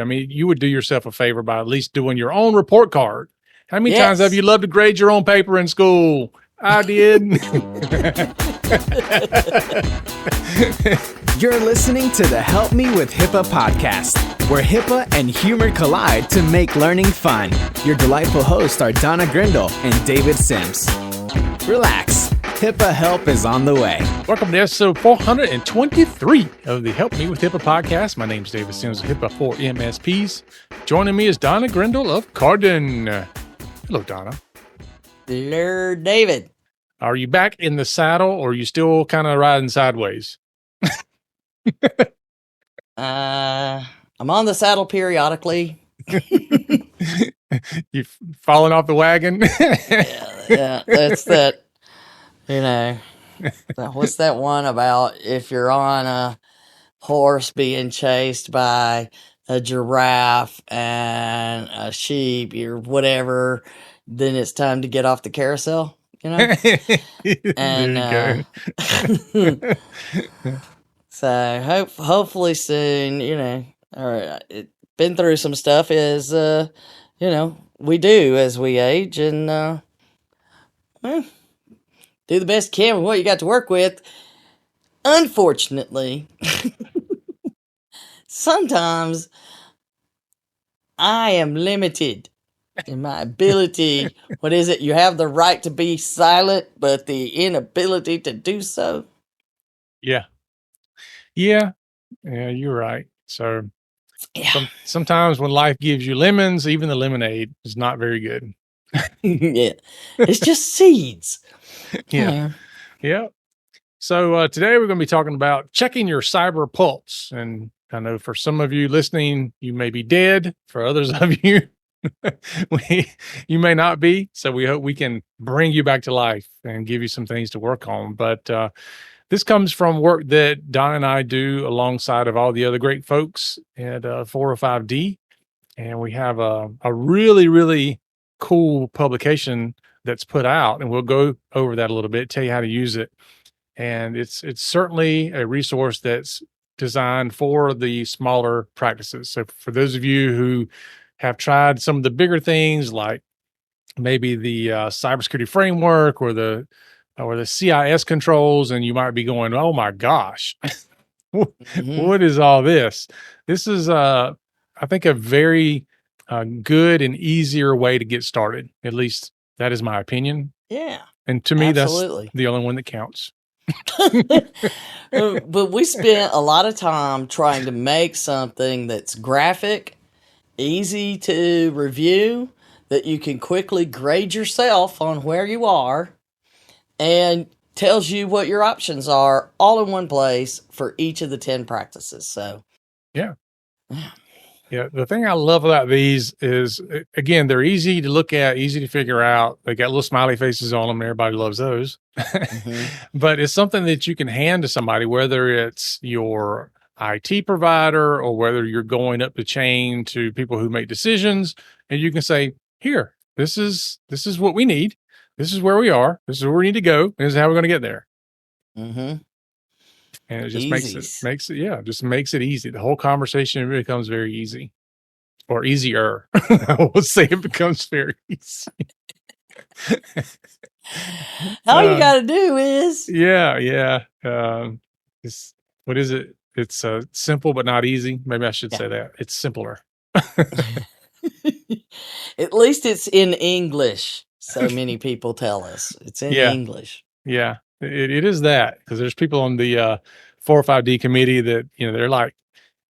I mean, you would do yourself a favor by at least doing your own report card. How many times have you loved to grade your own paper in school? I did. You're listening to the Help Me with HIPAA podcast, where HIPAA and humor collide to make learning fun. Your delightful hosts are Donna Grindle and David Sims. Relax. HIPAA help is on the way. Welcome to episode 423 of the Help Me with HIPAA podcast. My name is David Sims of HIPAA for MSPs. Joining me is Donna Grindle of Carden. Hello, Donna. Hello, David. Are you back in the saddle, or are you still kind of riding sideways? I'm on the saddle periodically. You've fallen off the wagon? yeah, that's that. You know, what's that one about? If you're on a horse being chased by a giraffe and a sheep or whatever, then it's time to get off the carousel. You know, and so hopefully soon. You know, been through some stuff as we do as we age, and do the best you can with what you got to work with. Unfortunately, sometimes I am limited in my ability. What is it? You have the right to be silent, but the inability to do so. Yeah, you're right. So sometimes when life gives you lemons, even the lemonade is not very good. Yeah, it's just seeds. Yeah. So today we're going to be talking about checking your cyber pulse. And I know for some of you listening, you may be dead. For others of you, you may not be. So we hope we can bring you back to life and give you some things to work on. But this comes from work that Don and I do alongside of all the other great folks at 405D. And we have a really, really cool publication that's put out, and we'll go over that a little bit, tell you how to use it. And it's certainly a resource that's designed for the smaller practices. So for those of you who have tried some of the bigger things, like maybe the cybersecurity framework or the CIS controls, and you might be going, oh my gosh, what is all this? This is, I think, a very good and easier way to get started. At least that is my opinion. Yeah. And to me, absolutely. That's the only one that counts. But we spent a lot of time trying to make something that's graphic, easy to review, that you can quickly grade yourself on where you are, and tells you what your options are all in one place for each of the 10 practices. So, yeah. The thing I love about these is, again, they're easy to look at, easy to figure out. They got little smiley faces on them. Everybody loves those. But it's something that you can hand to somebody, whether it's your IT provider or whether you're going up the chain to people who make decisions, and you can say, here, this is what we need. This is where we are. This is where we need to go. This is how we're going to get there. And it just makes it easy. The whole conversation becomes very easy, or easier. I will say it becomes very easy. All you got to do is. What is it? It's simple, but not easy. Maybe I should say that. It's simpler. At least it's in English. So many people tell us it's in English. Yeah. It is that, because there's people on the 405D committee that, they're like,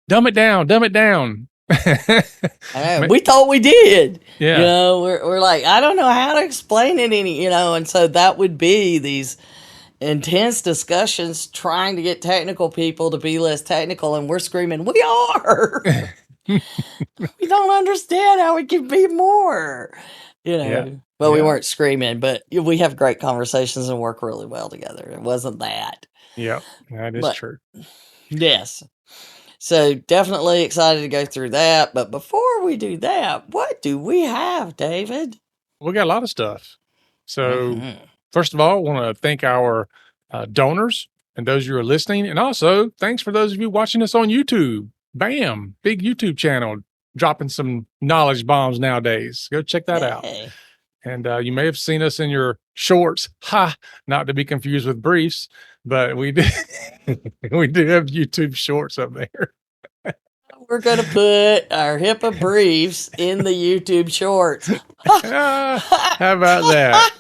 dumb it down. We thought we did. Yeah. We're like, I don't know how to explain it and so that would be these intense discussions trying to get technical people to be less technical, and we're screaming, we are. We don't understand how we can be more, Well, we weren't screaming, but we have great conversations and work really well together. It wasn't that. Yeah, that is true. Yes. So definitely excited to go through that. But before we do that, what do we have, David? We got a lot of stuff. So first of all, I want to thank our donors and those who are listening. And also, thanks for those of you watching us on YouTube. Bam! Big YouTube channel. dropping some knowledge bombs nowadays. Go check that out. Hey. And you may have seen us in your shorts, not to be confused with briefs, but we do we do have YouTube shorts up there. We're going to put our HIPAA briefs in the YouTube shorts. How about that?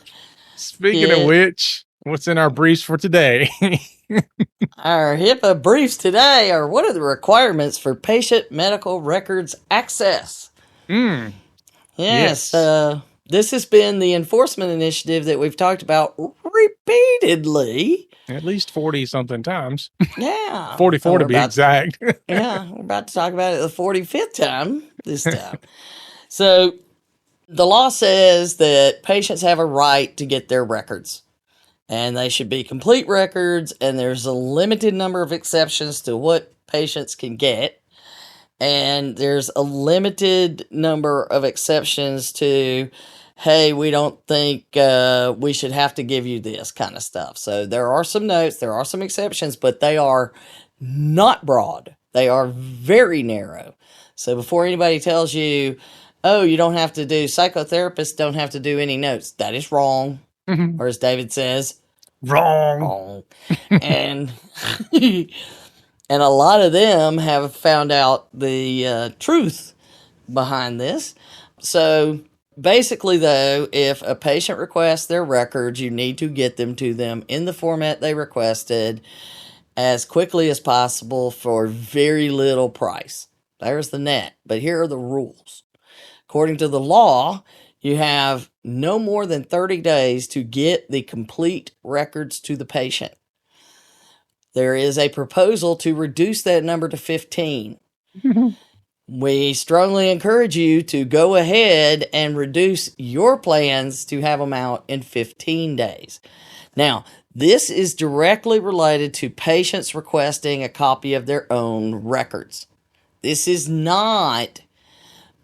Speaking of which, what's in our briefs for today? Our HIPAA briefs today are: what are the requirements for patient medical records access? Yes. This has been the enforcement initiative that we've talked about repeatedly. At least 40-something times. Yeah. 44 to be exact. Yeah, we're about to talk about it the 45th time this time. So the law says that patients have a right to get their records, and they should be complete records, and there's a limited number of exceptions to what patients can get. And there's a limited number of exceptions to, hey, we don't think we should have to give you this kind of stuff. So there are some notes, there are some exceptions, but they are not broad. They are very narrow. So before anybody tells you, oh, you don't have to do, psychotherapists don't have to do any notes, that is wrong. Or as David says, wrong. And and a lot of them have found out the truth behind this. So basically, though, if a patient requests their records, you need to get them to them in the format they requested as quickly as possible for very little price. There's the net. But here are the rules. According to the law, you have no more than 30 days to get the complete records to the patient. There is a proposal to reduce that number to 15. We strongly encourage you to go ahead and reduce your plans to have them out in 15 days. Now, this is directly related to patients requesting a copy of their own records. This is not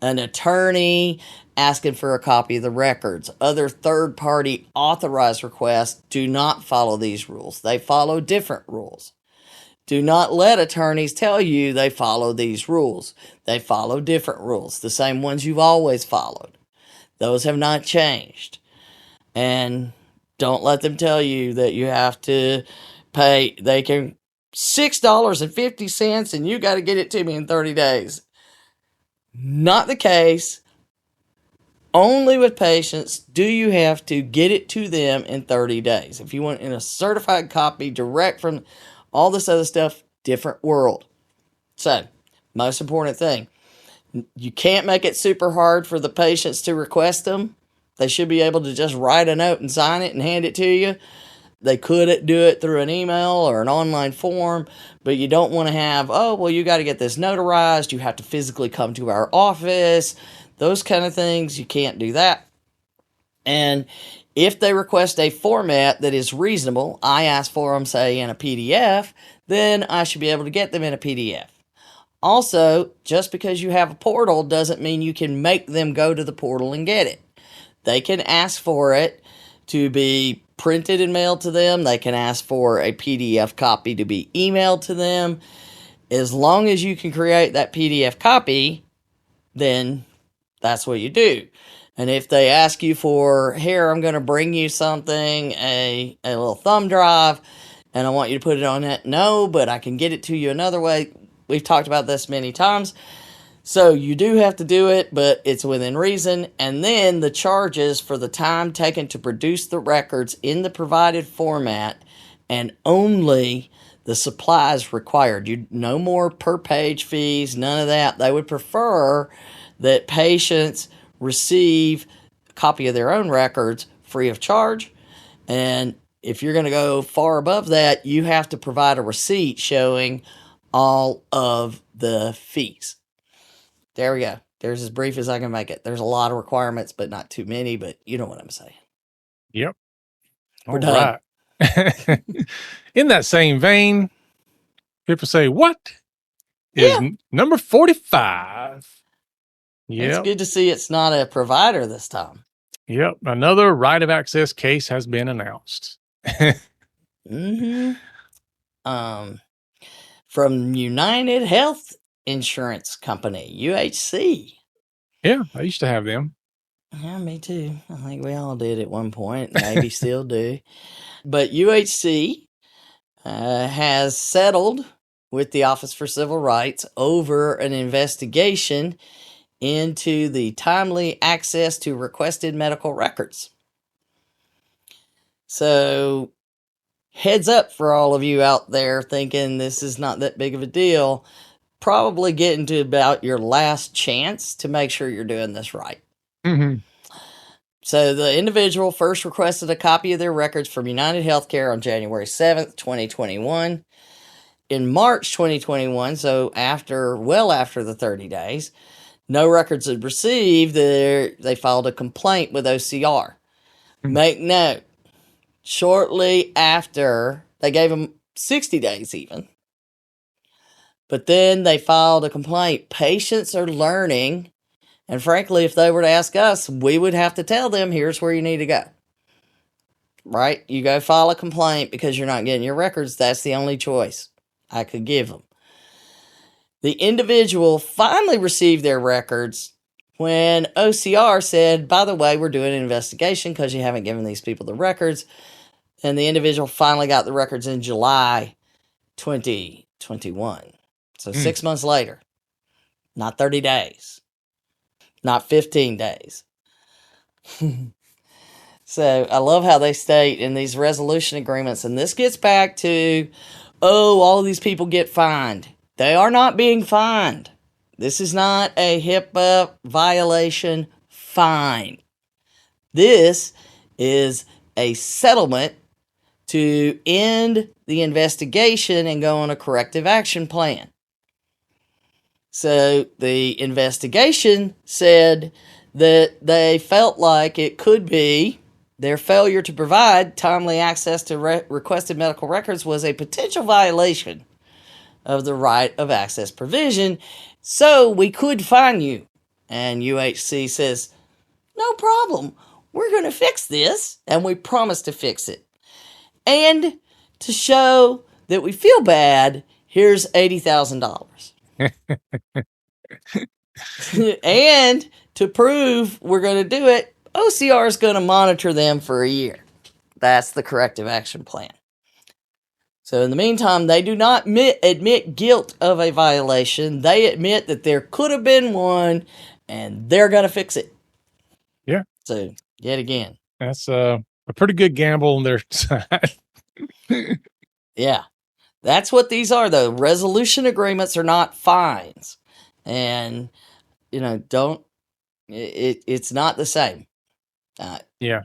an attorney asking for a copy of the records. Other third-party authorized requests do not follow these rules. They follow different rules. Do not let attorneys tell you they follow these rules. They follow different rules, the same ones you've always followed. Those have not changed. And don't let them tell you that you have to pay, they can $6.50 and you got to get it to me in 30 days. Not the case. Only with patients do you have to get it to them in 30 days. If you want in a certified copy direct from all this other stuff, different world. So, most important thing, you can't make it super hard for the patients to request them. They should be able to just write a note and sign it and hand it to you. They could do it through an email or an online form, but you don't want to have, oh, well, you got to get this notarized. You have to physically come to our office. Those kind of things, you can't do that. And if they request a format that is reasonable, I ask for them, say, in a PDF, then I should be able to get them in a PDF. Also, just because you have a portal doesn't mean you can make them go to the portal and get it. They can ask for it to be printed and mailed to them. They can ask for a PDF copy to be emailed to them. As long as you can create that PDF copy, then that's what you do. And if they ask you for, here, I'm going to bring you something, a little thumb drive, and I want you to put it on it. No, but I can get it to you another way. We've talked about this many times. So you do have to do it, but it's within reason. And then the charges for the time taken to produce the records in the provided format, and only the supplies required. No more per page fees, none of that. They would prefer that patients receive a copy of their own records free of charge. And if you're going to go far above that, you have to provide a receipt showing all of the fees. There we go. There's as brief as I can make it. There's a lot of requirements, but not too many, but you know what I'm saying. Yep. We're done. Right. In that same vein, people say, what is number 45? Yep. It's good to see it's not a provider this time. Yep. Another right of access case has been announced. From United Health insurance company, UHC. Yeah, I used to have them. Yeah, me too. I think we all did at one point, maybe still do. But UHC has settled with the Office for Civil Rights over an investigation into the timely access to requested medical records. So, heads up for all of you out there thinking this is not that big of a deal. Probably getting to about your last chance to make sure you're doing this right. Mm-hmm. So the individual first requested a copy of their records from United Healthcare on January 7th, 2021. In March 2021, so well after the 30 days, no records had received. They filed a complaint with OCR. Make note, shortly after, they gave them 60 days even. But then they filed a complaint. Patients are learning. And frankly, if they were to ask us, we would have to tell them, here's where you need to go. Right? You go file a complaint because you're not getting your records. That's the only choice I could give them. The individual finally received their records when OCR said, by the way, we're doing an investigation because you haven't given these people the records. And the individual finally got the records in July 2021. So 6 months later, not 30 days. Not 15 days. So I love how they state in these resolution agreements, and this gets back to, all of these people get fined. They are not being fined. This is not a HIPAA violation fine. This is a settlement to end the investigation and go on a corrective action plan. So the investigation said that they felt like it could be their failure to provide timely access to requested medical records was a potential violation of the right of access provision, so we could fine you. And UHC says, no problem, we're going to fix this, and we promise to fix it. And to show that we feel bad, here's $80,000. And to prove we're going to do it, OCR is going to monitor them for a year. That's the corrective action plan. So in the meantime, they do not admit guilt of a violation. They admit that there could have been one, and they're going to fix it. Yeah. So yet again, that's a pretty good gamble on their side. Yeah. That's what these are, though. Resolution agreements are not fines. And, it's not the same. Yeah.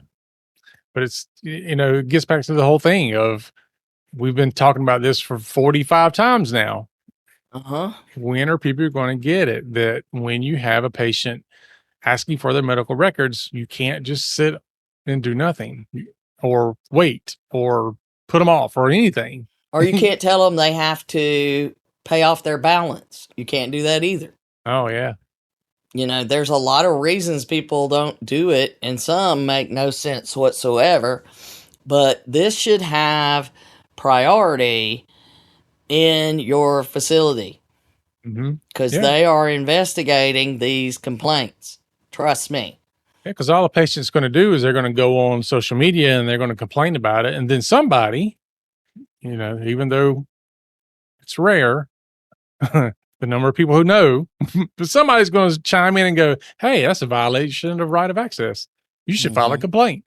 But it gets back to the whole thing of, we've been talking about this for 45 times now. Uh-huh. When are people going to get it? That when you have a patient asking for their medical records, you can't just sit and do nothing or wait or put them off or anything. Or you can't tell them they have to pay off their balance. You can't do that either. Oh, yeah. There's a lot of reasons people don't do it, and some make no sense whatsoever. But this should have priority in your facility because they are investigating these complaints. Trust me. Yeah, because all the patient's going to do is they're going to go on social media and they're going to complain about it. And then somebody, even though it's rare, the number of people who know, but somebody's going to chime in and go, hey, that's a violation of right of access. You should file a complaint.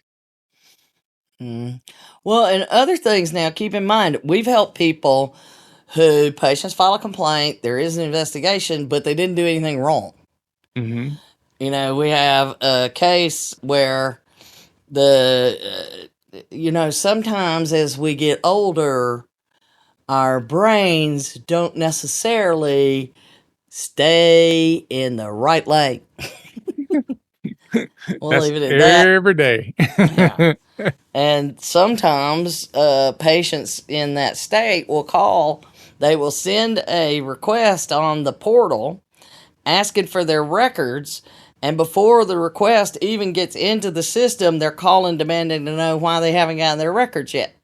Well, and other things now, keep in mind, we've helped people who patients file a complaint, there is an investigation, but they didn't do anything wrong. Mm-hmm. We have a case where sometimes as we get older, our brains don't necessarily stay in the right lane. We'll leave it at that. Every day. Yeah. And sometimes patients in that state will call. They will send a request on the portal asking for their records. And before the request even gets into the system, they're calling demanding to know why they haven't gotten their records yet.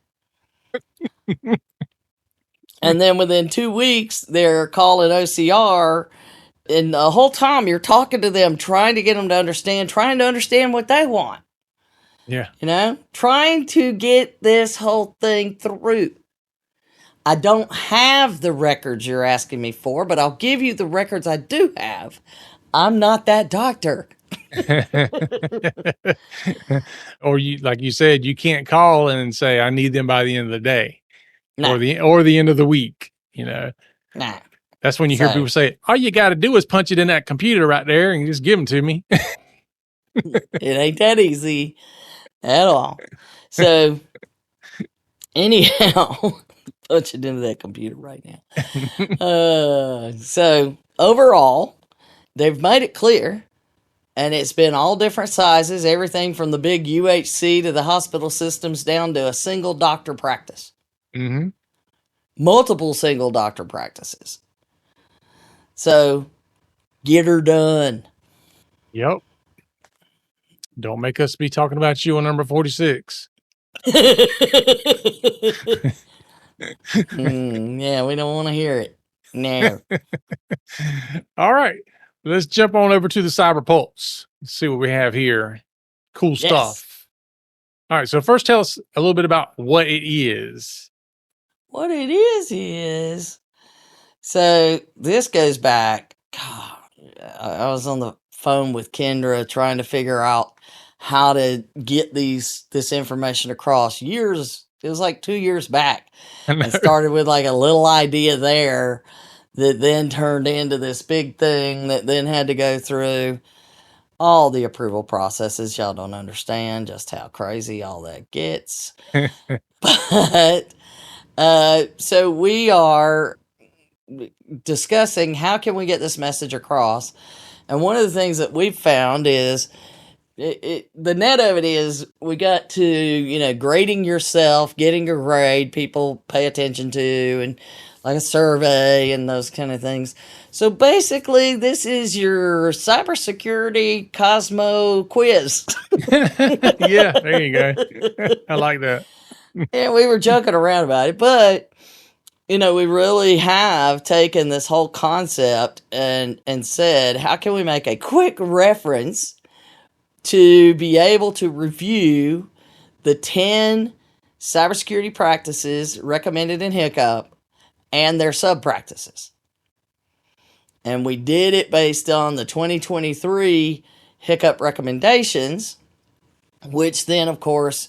And then within 2 weeks, they're calling OCR. And the whole time you're talking to them, trying to get them to understand, trying to understand what they want. Yeah. Trying to get this whole thing through. I don't have the records you're asking me for, but I'll give you the records I do have. I'm not that doctor. Or like you said, you can't call and say, I need them by the end of the day Nah. or the end of the week. Nah. That's when you hear people say, all you got to do is punch it in that computer right there and just give them to me. It ain't that easy at all. So anyhow, punch it into that computer right now. So overall, they've made it clear, and it's been all different sizes, everything from the big UHC to the hospital systems down to a single doctor practice. Mm-hmm. Multiple single doctor practices. So, get her done. Yep. Don't make us be talking about you on number 46. Yeah, we don't want to hear it. No. All right. Let's jump on over to the Cyber Pulse. Let's see what we have here. Cool stuff. All right. So first tell us a little bit about what it is. What it is. So this goes back. God, I was on the phone with Kendra trying to figure out how to get this information across. It was like 2 years back. And started with like a little idea there that then turned into this big thing that then had to go through all the approval processes. Y'all don't understand just how crazy all that gets. But so we are discussing how can we get this message across. And one of the things that we've found is the net of it is we got to, grading yourself, getting a grade people pay attention to, and like a survey and those kind of things. So basically, this is your cybersecurity Cosmo quiz. Yeah, there you go. I like that. And we were joking around about it, but we really have taken this whole concept and said, how can we make a quick reference to be able to review the 10 cybersecurity practices recommended in HICP and their sub-practices. And we did it based on the 2023 HICP recommendations, which then, of course,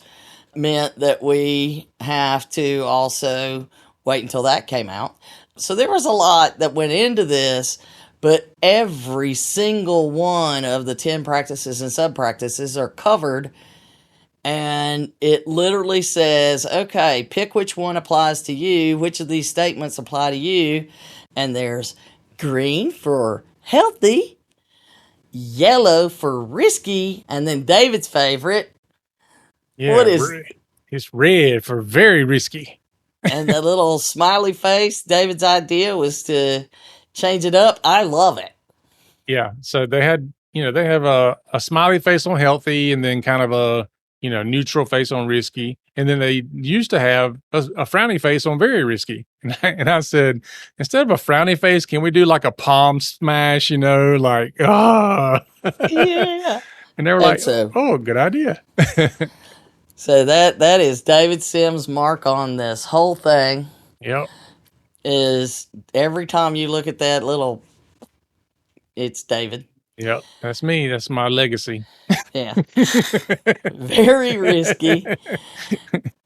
meant that we have to also wait until that came out. So there was a lot that went into this, but every single one of the 10 practices and sub-practices are covered. And it literally says, okay, pick which one applies to you, which of these statements apply to you. And there's green for healthy, yellow for risky, and then David's favorite. Yeah, what is it's red for very risky. And the little smiley face, David's idea was to change it up. I love it. Yeah. So they had, they have a smiley face on healthy and then kind of a, neutral face on risky. And then they used to have a frowny face on very risky. And I said, instead of a frowny face, can we do like a palm smash, like, ah. Yeah. And they were like, oh, good idea. So that is David Sims' mark on this whole thing. Yep. Is every time you look at that little, it's David. Yep. That's me. That's my legacy. Yeah. Very risky.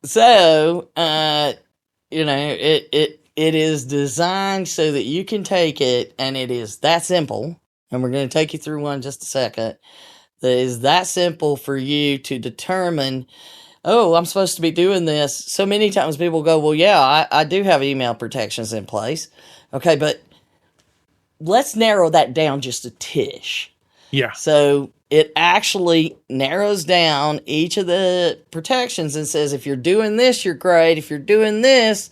So, it is designed so that you can take it, and it is that simple. And we're going to take you through one in just a second. That is that simple for you to determine, oh, I'm supposed to be doing this. So many times people go, well, yeah, I do have email protections in place. Okay, but let's narrow that down just a tish. Yeah. So it actually narrows down each of the protections and says, if you're doing this, you're great. If you're doing this,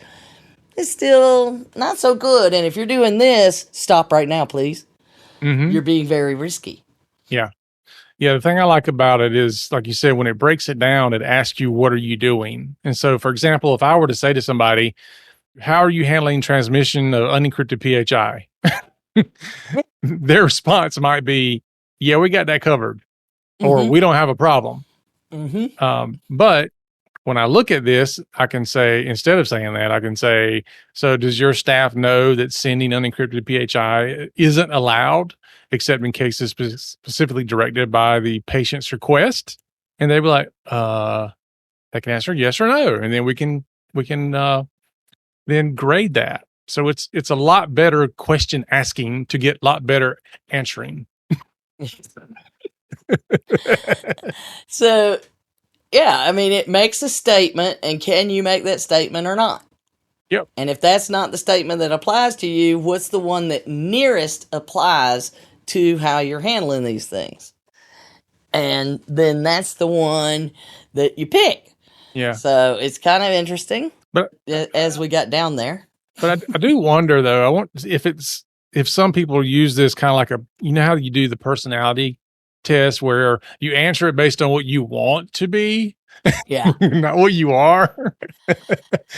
it's still not so good. And if you're doing this, stop right now, please. Mm-hmm. You're being very risky. Yeah. Yeah, the thing I like about it is, like you said, when it breaks it down, it asks you, what are you doing? And so, for example, if I were to say to somebody, how are you handling transmission of unencrypted PHI? Their response might be, yeah, we got that covered, or we don't have a problem. But when I look at this, I can say, instead of saying that, I can say, so does your staff know that sending unencrypted PHI isn't allowed except in cases specifically directed by the patient's request? And they'd be like, they can answer yes or no. And then we can then grade that. So it's a lot better question asking to get a lot better answering. So, yeah, I mean, it makes a statement, and can you make that statement or not? Yep. And if that's not the statement that applies to you, what's the one that nearest applies to how you're handling these things? And then that's the one that you pick. Yeah. So it's kind of interesting, but as we got down there. But I do wonder, though, if some people use this kind of like how you do the personality test where you answer it based on what you want to be, yeah, not what you are.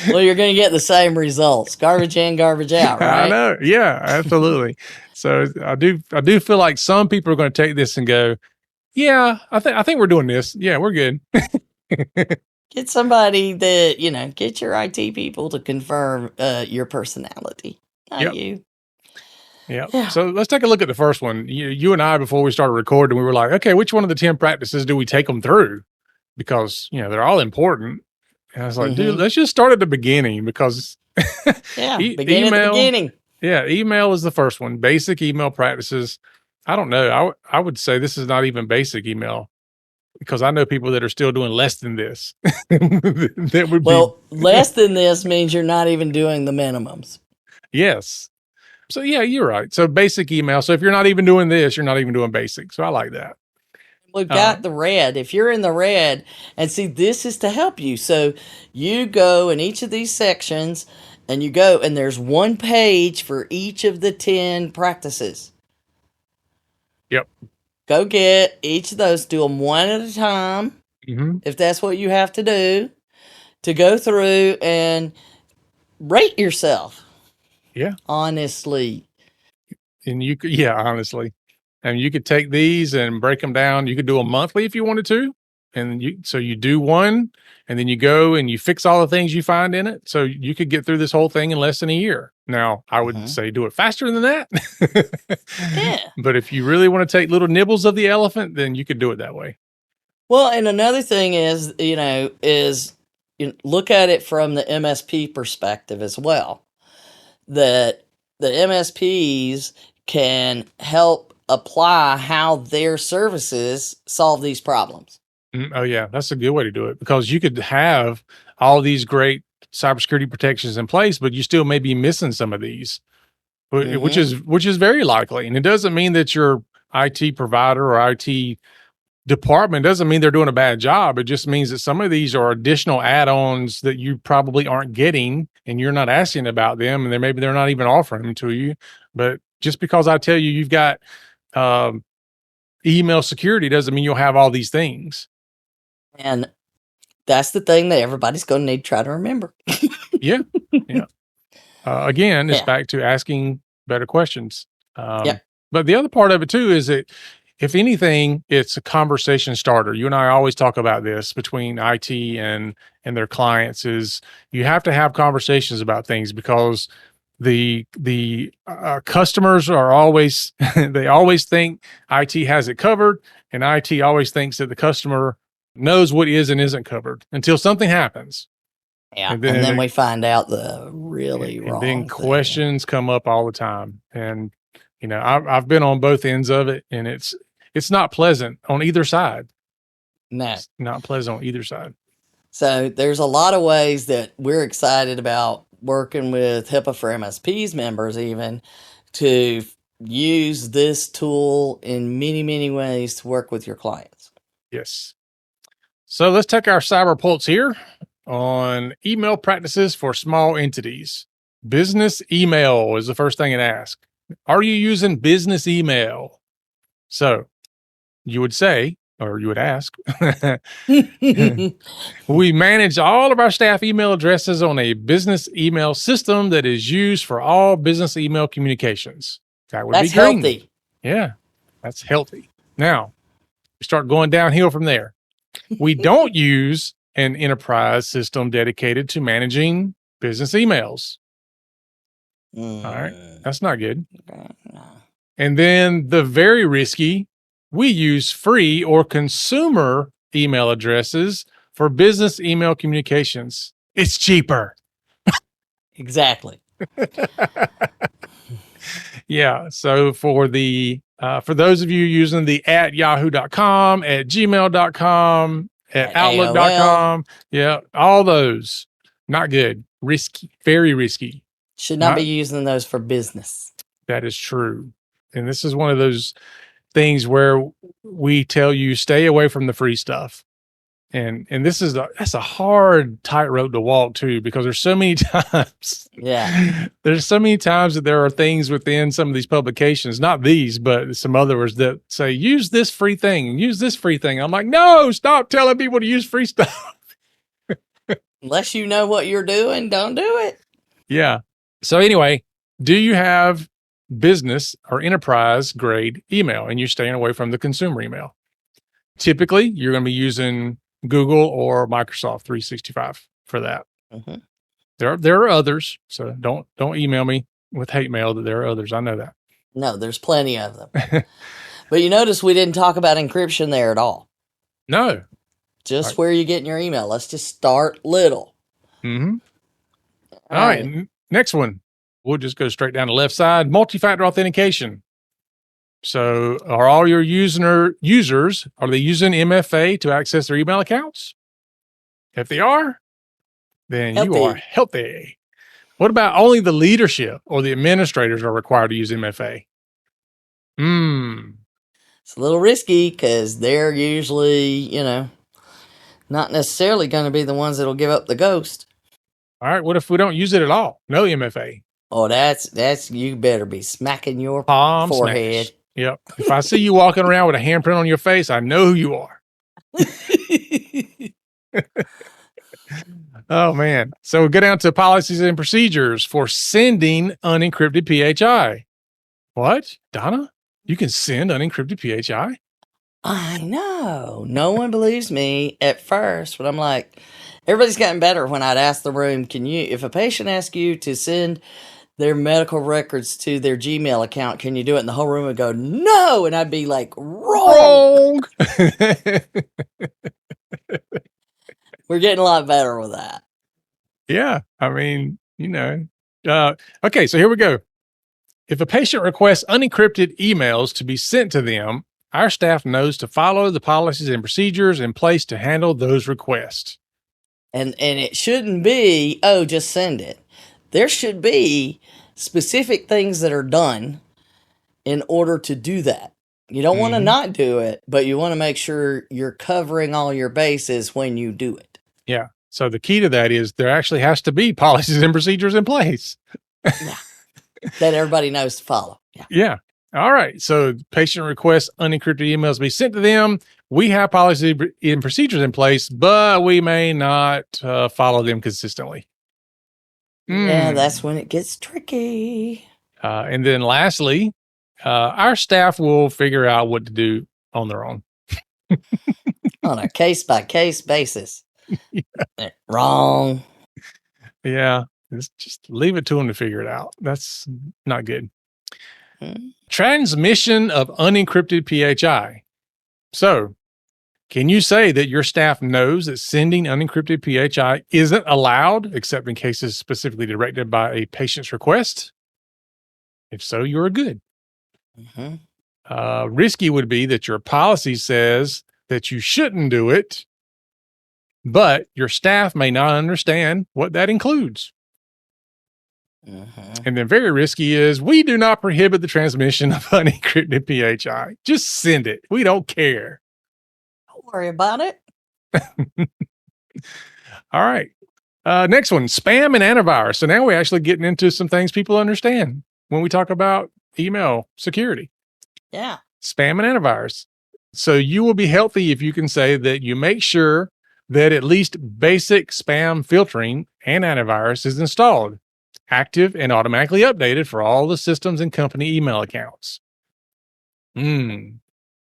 Well, you're going to get the same results: garbage in, garbage out. Right? I know. Yeah, absolutely. So I do feel like some people are going to take this and go, yeah, I think we're doing this. Yeah, we're good. Get somebody that, get your IT people to confirm your personality, not you. Yeah. So let's take a look at the first one. You and I, before we started recording, we were like, okay, which one of the 10 practices do we take them through? Because, they're all important. And I was like, dude, let's just start at the beginning because begin at the beginning. Yeah. Email is the first one. Basic email practices. I don't know. I would say this is not even basic email, because I know people that are still doing less than this. Less than this means you're not even doing the minimums. Yes. So yeah, you're right. So basic email. So if you're not even doing this, you're not even doing basic. So I like that. We've got the red. If you're in the red, and see, this is to help you. So you go in each of these sections, and you go, and there's one page for each of the 10 practices. Yep. Go get each of those, do them one at a time, if that's what you have to do, to go through and rate yourself. Yeah. Honestly. And honestly. And you could take these and break them down. You could do them monthly if you wanted to. And you do one, and then you go and you fix all the things you find in it. So you could get through this whole thing in less than a year. Now, I would say do it faster than that. Yeah. But if you really want to take little nibbles of the elephant, then you could do it that way. Well, and another thing is, look at it from the MSP perspective as well. That the MSPs can help apply how their services solve these problems. Oh, yeah. That's a good way to do it, because you could have all these great cybersecurity protections in place, but you still may be missing some of these, which is very likely. And it doesn't mean that your IT provider or IT department doesn't mean they're doing a bad job. It just means that some of these are additional add-ons that you probably aren't getting, and you're not asking about them, and maybe they're not even offering them to you. But just because I tell you you've got email security doesn't mean you'll have all these things. And that's the thing that everybody's going to need to try to remember. Yeah. Again, it's back to asking better questions. But the other part of it too is that, if anything, it's a conversation starter. You and I always talk about this between IT and their clients, is you have to have conversations about things, because the customers are always, they always think IT has it covered, and IT always thinks that the customer knows what is and isn't covered until something happens. Yeah. And then we find out the really wrong thing. And then questions come up all the time. And, I've been on both ends of it, and it's not pleasant on either side. No. It's not pleasant on either side. So there's a lot of ways that we're excited about working with HIPAA for MSPs members, even to use this tool in many, many ways to work with your clients. Yes. So let's take our cyber pulse here on email practices for small entities. Business email is the first thing it asks. Are you using business email? So you would say, or you would ask. We manage all of our staff email addresses on a business email system that is used for all business email communications. That would That's be green. healthy. Yeah, that's healthy. Now, we start going downhill from there. We don't use an enterprise system dedicated to managing business emails. All right, that's not good. No. And then the very risky, we use free or consumer email addresses for business email communications. It's cheaper. Exactly. Yeah. So for those of you using the at yahoo.com, at gmail.com, at outlook.com, yeah, all those, not good. Risky, very risky. Should not be using those for business. That is true. And this is one of those things where we tell you stay away from the free stuff. And that's a hard tightrope to walk too, because there's so many times. Yeah. There's so many times that there are things within some of these publications, not these, but some others that say, use this free thing and use this free thing. I'm like, no, stop telling people to use free stuff. Unless you know what you're doing, don't do it. Yeah. So anyway, do you have business or enterprise grade email and you're staying away from the consumer email? Typically, you're going to be using Google or Microsoft 365 for that. Mm-hmm. There are others, so don't email me with hate mail that there are others. I know that. No, there's plenty of them. But you notice we didn't talk about encryption there at all. No. Just where you get your email. Let's just start little. Mm-hmm. All right. Next one. We'll just go straight down the left side. Multi-factor authentication. So are all your users, are they using MFA to access their email accounts? If they are, then Healthy. You are healthy. What about only the leadership or the administrators are required to use MFA? It's a little risky because they're usually, not necessarily going to be the ones that'll give up the ghost. All right. What if we don't use it at all? No MFA. Oh, that's you better be smacking your Palm forehead. Snatch. Yep. If I see you walking around with a handprint on your face, I know who you are. Oh, man. So we'll go down to policies and procedures for sending unencrypted PHI. What? Donna? You can send unencrypted PHI? I know. No one believes me at first, but I'm like, everybody's gotten better when I'd ask the room, if a patient asks you to send their medical records to their Gmail account, can you do it? And the whole room would go, no. And I'd be like, wrong. We're getting a lot better with that. Yeah. I mean, okay. So here we go. If a patient requests unencrypted emails to be sent to them, our staff knows to follow the policies and procedures in place to handle those requests. And it shouldn't be, just send it. There should be specific things that are done in order to do that. You don't want to not do it, but you want to make sure you're covering all your bases when you do it. Yeah. So the key to that is there actually has to be policies and procedures in place. Yeah. That everybody knows to follow. Yeah. Yeah. All right. So patient requests unencrypted emails be sent to them. We have policies and procedures in place, but we may not follow them consistently. Yeah, that's when it gets tricky. And then lastly, our staff will figure out what to do on their own. On a case-by-case basis. Yeah. Wrong. Yeah. Just leave it to them to figure it out. That's not good. Transmission of unencrypted PHI. So, can you say that your staff knows that sending unencrypted PHI isn't allowed, except in cases specifically directed by a patient's request? If so, you're good. Risky would be that your policy says that you shouldn't do it, but your staff may not understand what that includes. And then very risky is we do not prohibit the transmission of unencrypted PHI. Just send it. We don't care. Don't worry about it. All right. Next one, spam and antivirus. So now we're actually getting into some things people understand when we talk about email security. Yeah. Spam and antivirus. So you will be healthy if you can say that you make sure that at least basic spam filtering and antivirus is installed, active, and automatically updated for all the systems and company email accounts. And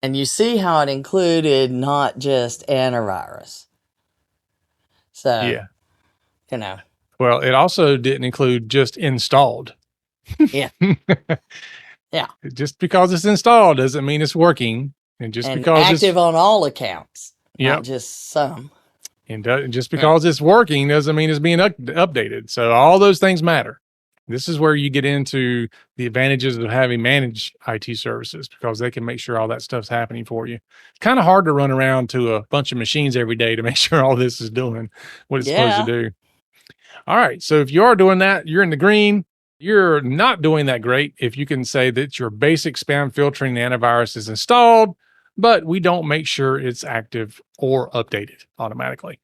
you see how it included not just antivirus. So, Yeah. you know. Well, it also didn't include just installed. Yeah. Yeah. Just because it's installed doesn't mean it's working. And just And because active it's on all accounts, Yep. not just some. And just because it's working doesn't mean it's being updated. So all those things matter. This is where you get into the advantages of having managed IT services, because they can make sure all that stuff's happening for you. It's kind of hard to run around to a bunch of machines every day to make sure all this is doing what it's supposed to do. All right. So if you are doing that, you're in the green. You're not doing that great if you can say that your basic spam filtering antivirus is installed, but we don't make sure it's active or updated automatically.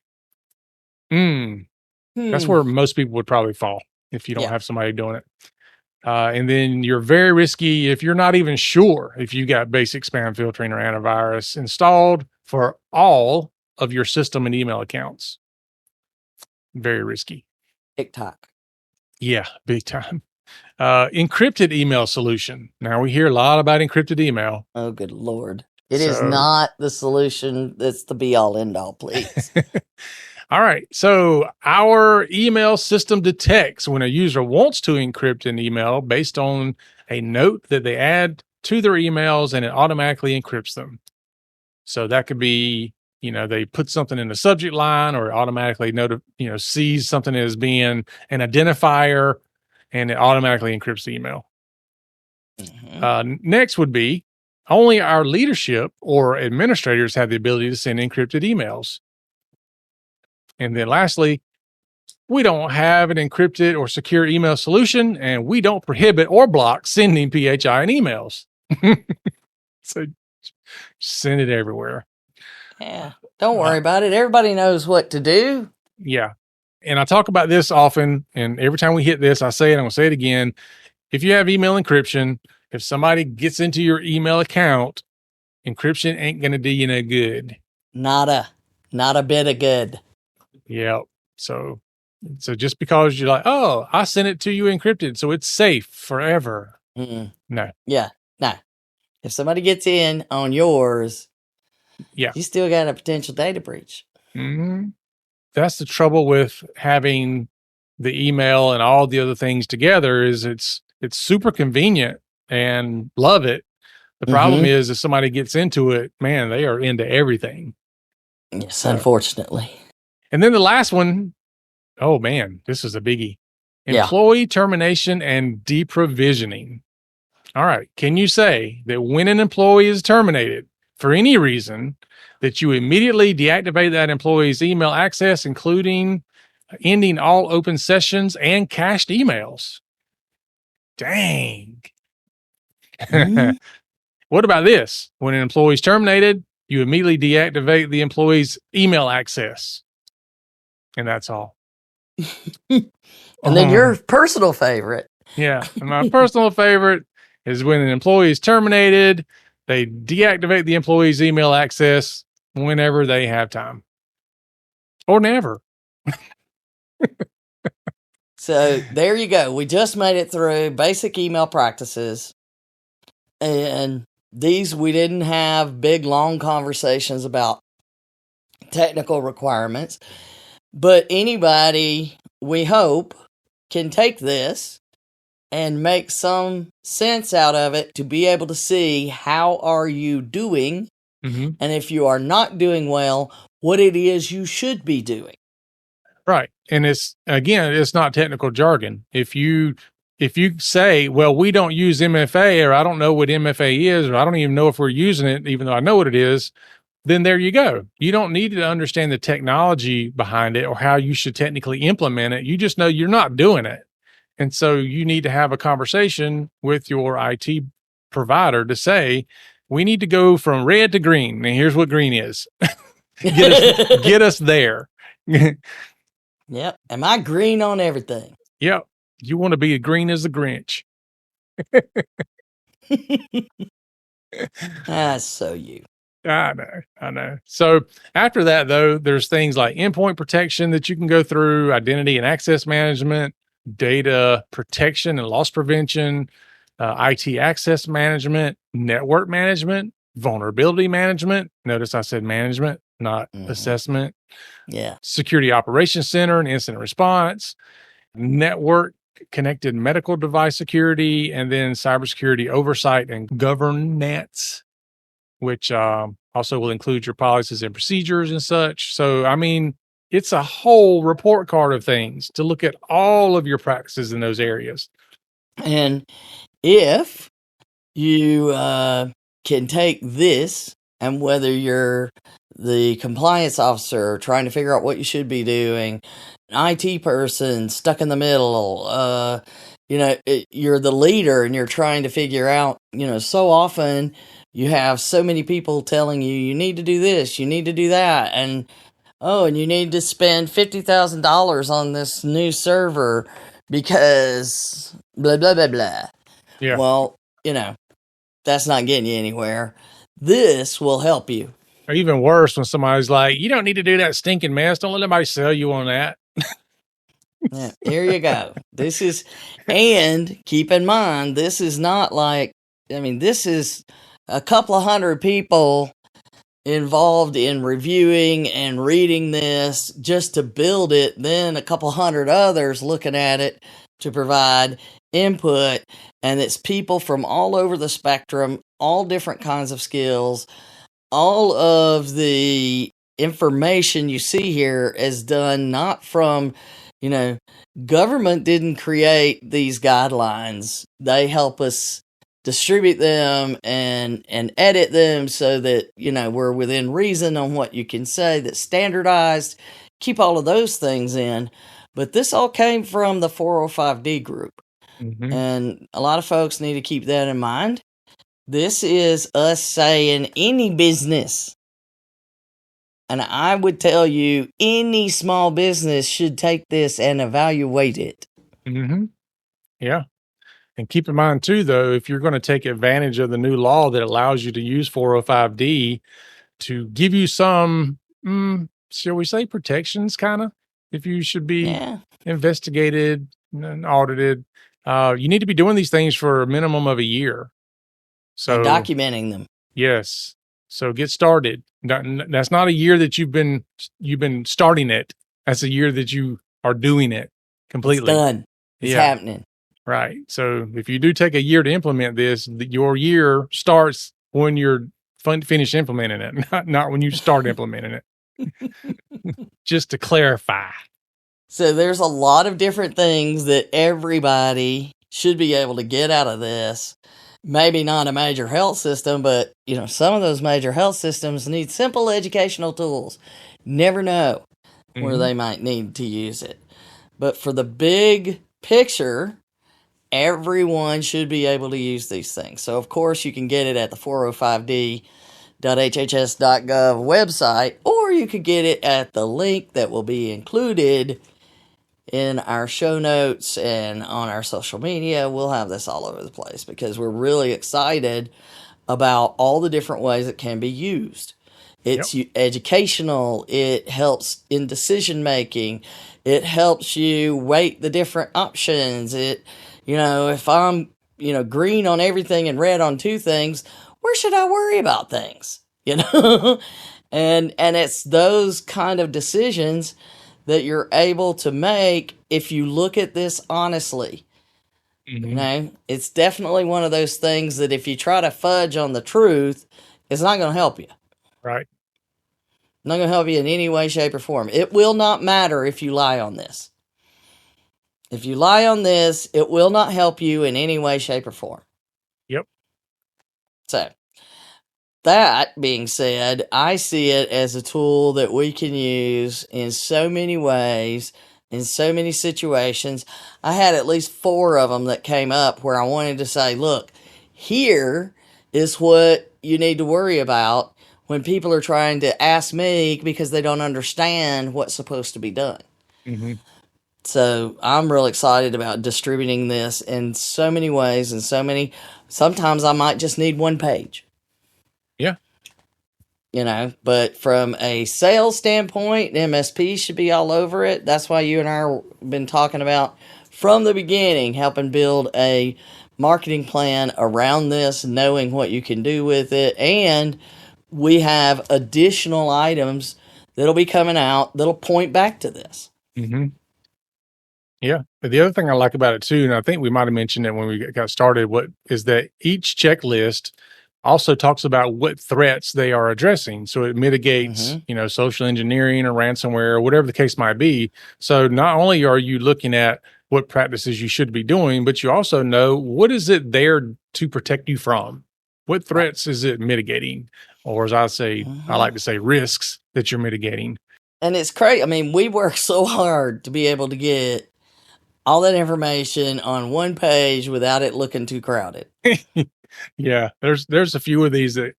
That's where most people would probably fall if you don't have somebody doing it. And then you're very risky if you're not even sure if you got basic spam filtering or antivirus installed for all of your system and email accounts. Very risky. TikTok. Yeah, big time. Encrypted email solution. Now we hear a lot about encrypted email. Oh, good Lord. It is not the solution that's the be all end all, please. All right. So our email system detects when a user wants to encrypt an email based on a note that they add to their emails, and it automatically encrypts them. So that could be, they put something in the subject line, or it automatically sees something as being an identifier, and it automatically encrypts the email. Next would be only our leadership or administrators have the ability to send encrypted emails. And then lastly, we don't have an encrypted or secure email solution, and we don't prohibit or block sending PHI and emails. So send it everywhere. Yeah. Don't worry about it. Everybody knows what to do. Yeah. And I talk about this often, and every time we hit this, I say it, I'm going to say it again. If you have email encryption, if somebody gets into your email account, encryption ain't going to do you no good. Not a bit of good. Yeah. So just because you're like, oh, I sent it to you encrypted, so it's safe forever. No. Yeah. No. If somebody gets in on yours, you still got a potential data breach. That's the trouble with having the email and all the other things together, is it's super convenient and love it. The problem is if somebody gets into it, man, they are into everything. Yes, unfortunately. And then the last one, oh man, this is a biggie. Employee termination and deprovisioning. All right. Can you say that when an employee is terminated for any reason, that you immediately deactivate that employee's email access, including ending all open sessions and cached emails? Dang. What about this? When an employee is terminated, you immediately deactivate the employee's email access. And that's all. And then your personal favorite. Yeah. And my personal favorite is when an employee is terminated, they deactivate the employee's email access whenever they have time. Or never. So there you go. We just made it through basic email practices. And these, we didn't have big, long conversations about technical requirements. But anybody, we hope, can take this and make some sense out of it to be able to see how are you doing, and if you are not doing well, what it is you should be doing. Right. And it's not technical jargon. If you say, well, we don't use MFA, or I don't know what MFA is, or I don't even know if we're using it, even though I know what it is, then there you go. You don't need to understand the technology behind it or how you should technically implement it. You just know you're not doing it. And so you need to have a conversation with your IT provider to say, we need to go from red to green. And here's what green is. Get us there. Yep. Am I green on everything? Yep. You want to be green as the Grinch. That's so you. I know. So after that, though, there's things like endpoint protection that you can go through, identity and access management, data protection and loss prevention, IT access management, network management, vulnerability management. Notice I said management, not assessment. Yeah. Security operations center and incident response, network connected medical device security, and then cybersecurity oversight and governance, which also will include your policies and procedures and such. So, I mean, it's a whole report card of things to look at all of your practices in those areas. And if you can take this, and whether you're the compliance officer trying to figure out what you should be doing, an IT person stuck in the middle, you're the leader and you're trying to figure out, so often you have so many people telling you, you need to do this, you need to do that, and you need to spend $50,000 on this new server because blah, blah, blah, blah. Yeah. Well, that's not getting you anywhere. This will help you. Or even worse, when somebody's like, you don't need to do that stinking mess. Don't let anybody sell you on that. Yeah, here you go. And keep in mind, this is not like, this is a couple of hundred people involved in reviewing and reading this just to build it, then a couple hundred others looking at it to provide input, and it's people from all over the spectrum, all different kinds of skills. All of the information you see here is done not from, government didn't create these guidelines. They help us distribute them and edit them so that, we're within reason on what you can say, that's standardized, keep all of those things in. But this all came from the 405D group. Mm-hmm. And a lot of folks need to keep that in mind. This is us saying any business, and I would tell you any small business should take this and evaluate it. Mm-hmm. Yeah. And keep in mind, too, though, if you're going to take advantage of the new law that allows you to use 405D to give you some, shall we say, protections, kind of, if you should be investigated and audited, you need to be doing these things for a minimum of a year. So and documenting them. Yes. So get started. That's not a year that you've been starting it. That's a year that you are doing it completely. It's done. It's happening. Right. So if you do take a year to implement this, your year starts when you're finish implementing it, not when you start implementing it. Just to clarify. So there's a lot of different things that everybody should be able to get out of this. Maybe not a major health system, but some of those major health systems need simple educational tools. Never know where they might need to use it. But for the big picture, everyone should be able to use these things. So of course you can get it at the 405d.hhs.gov website, or you could get it at the link that will be included in our show notes and on our social media. We'll have this all over the place because we're really excited about all the different ways it can be used. It's educational. It helps in decision making. It helps you weight the different options. If I'm, green on everything and red on two things, where should I worry about things? And it's those kind of decisions that you're able to make if you look at this honestly. It's definitely one of those things that if you try to fudge on the truth, it's not going to help you. Right. Not going to help you in any way, shape, or form. It will not matter if you lie on this. If you lie on this, it will not help you in any way, shape, or form. Yep. So, that being said, I see it as a tool that we can use in so many ways, in so many situations. I had at least 4 of them that came up where I wanted to say, look, here is what you need to worry about when people are trying to ask me because they don't understand what's supposed to be done. Mm-hmm. So I'm real excited about distributing this in so many ways and sometimes I might just need one page. Yeah. But from a sales standpoint, MSP should be all over it. That's why you and I have been talking about from the beginning, helping build a marketing plan around this, knowing what you can do with it. And we have additional items that'll be coming out that'll point back to this. Mm-hmm. Yeah. But the other thing I like about it too, and I think we might have mentioned it when we got started, is that each checklist also talks about what threats they are addressing. So it mitigates, social engineering or ransomware or whatever the case might be. So not only are you looking at what practices you should be doing, but you also know what is it there to protect you from? What threats is it mitigating? Or as I say, I like to say risks that you're mitigating. And it's crazy. I mean, we work so hard to be able to get all that information on one page without it looking too crowded. Yeah, there's a few of these that,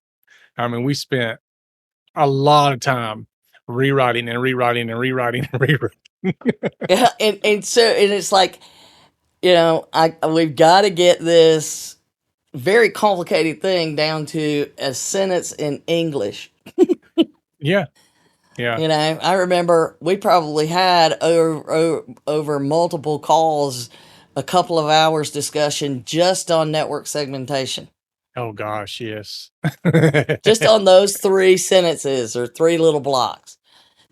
we spent a lot of time rewriting and rewriting and rewriting and rewriting. Yeah, and it's like, we've got to get this very complicated thing down to a sentence in English. Yeah. Yeah. I remember we probably had over multiple calls, a couple of hours discussion just on network segmentation. Oh gosh, yes. Just on those 3 sentences or 3 little blocks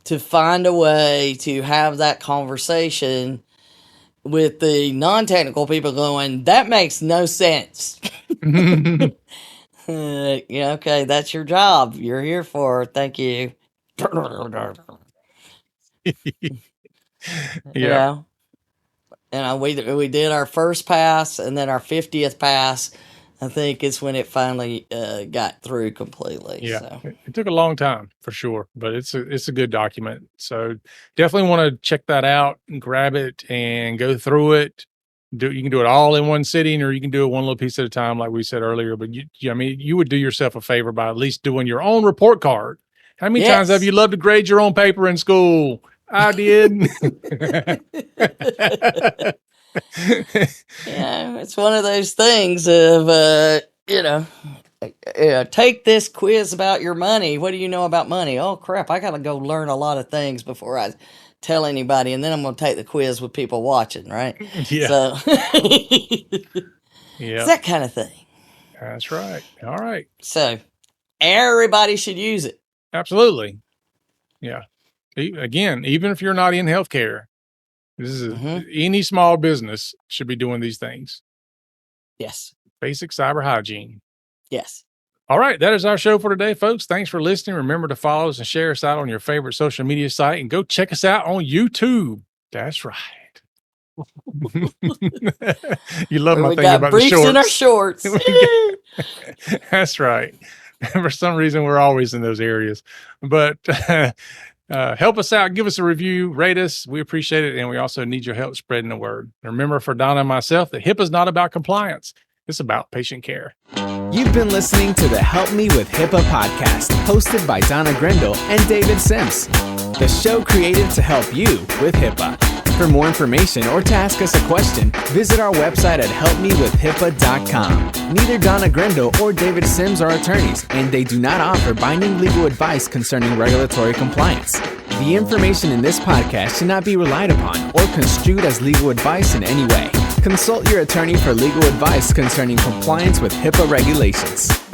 to find a way to have that conversation with the non-technical people going, that makes no sense. Okay, that's your job. You're here for. Thank you. Yeah. And we did our first pass, and then our 50th pass, I think, is when it finally got through completely. Yeah, so. It took a long time for sure, but it's a good document. So definitely want to check that out and grab it and go through it. You can do it all in one sitting, or you can do it one little piece at a time, like we said earlier. But you would do yourself a favor by at least doing your own report card. How many times have you loved to grade your own paper in school? I did. Yeah, it's one of those things of, take this quiz about your money. What do you know about money? Oh, crap, I got to go learn a lot of things before I tell anybody, and then I'm going to take the quiz with people watching, right? Yeah. So, it's that kind of thing. That's right. All right. So, everybody should use it. Absolutely. Yeah. Again, even if you're not in healthcare, this is any small business should be doing these things. Yes. Basic cyber hygiene. Yes. All right. That is our show for today, folks. Thanks for listening. Remember to follow us and share us out on your favorite social media site, and go check us out on YouTube. That's right. You love my thing about the shorts. We got briefs in our shorts. That's right. For some reason, we're always in those areas. But help us out. Give us a review. Rate us. We appreciate it. And we also need your help spreading the word. Remember, for Donna and myself, that HIPAA is not about compliance. It's about patient care. You've been listening to the Help Me with HIPAA podcast, hosted by Donna Grindle and David Sims. The show created to help you with HIPAA. For more information or to ask us a question, visit our website at helpmewithhipaa.com. Neither Donna Grindle or David Sims are attorneys, and they do not offer binding legal advice concerning regulatory compliance. The information in this podcast should not be relied upon or construed as legal advice in any way. Consult your attorney for legal advice concerning compliance with HIPAA regulations.